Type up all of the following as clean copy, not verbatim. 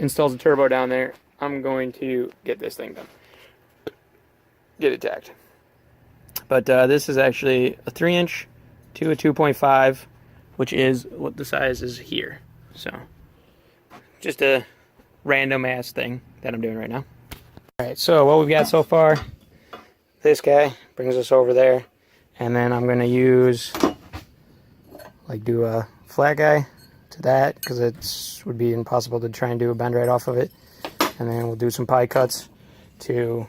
installs a turbo down there, I'm going to get this thing done. Get it tacked. But this is actually a 3-inch to a 2.5, which is what the size is here. So, just a random ass thing that I'm doing right now. Alright, so what we've got so far, this guy brings us over there, and then I'm going to use, like, do a flat guy to that, because it would be impossible to try and do a bend right off of it. And then we'll do some pie cuts to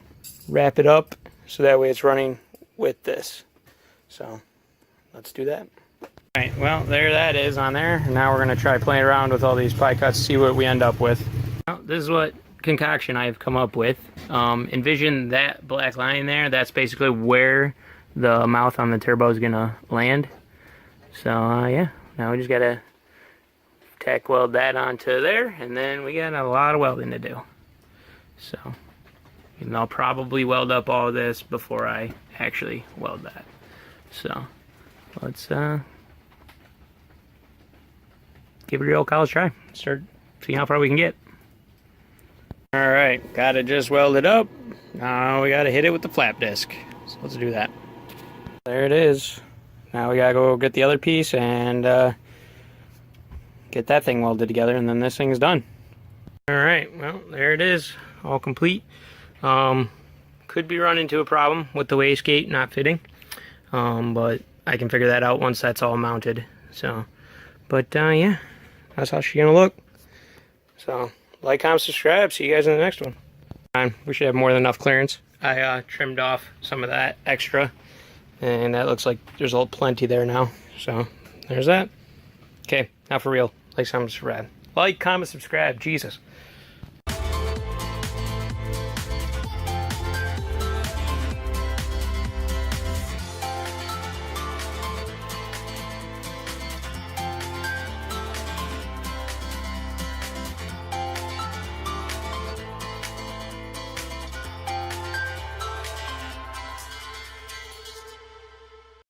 wrap it up, so that way it's running with this. So, let's do that. Alright, well, there that is on there. And now we're going to try playing around with all these pie cuts, see what we end up with. Well, this is what concoction I've come up with. Envision that black line there. That's basically where the mouth on the turbo is going to land. So, yeah, now we just got to tack weld that onto there, and then we got a lot of welding to do. So, and I'll probably weld up all of this before I actually weld that. So, let's give it a real college try. Start seeing how far we can get. Alright, got it just welded up. Now we got to hit it with the flap disc. So let's do that. There it is. Now we got to go get the other piece and get that thing welded together, and then this thing's done. Alright, well, there it is. All complete. Could be run into a problem with the wastegate not fitting. But I can figure that out once that's all mounted. So, but yeah, that's how she's gonna look. So, like, comment, subscribe. See you guys in the next one. We should have more than enough clearance. I trimmed off some of that extra, and that looks like there's plenty there now. So, there's that. Okay, now for real. Like, comment, subscribe. Like, comment, subscribe. Jesus.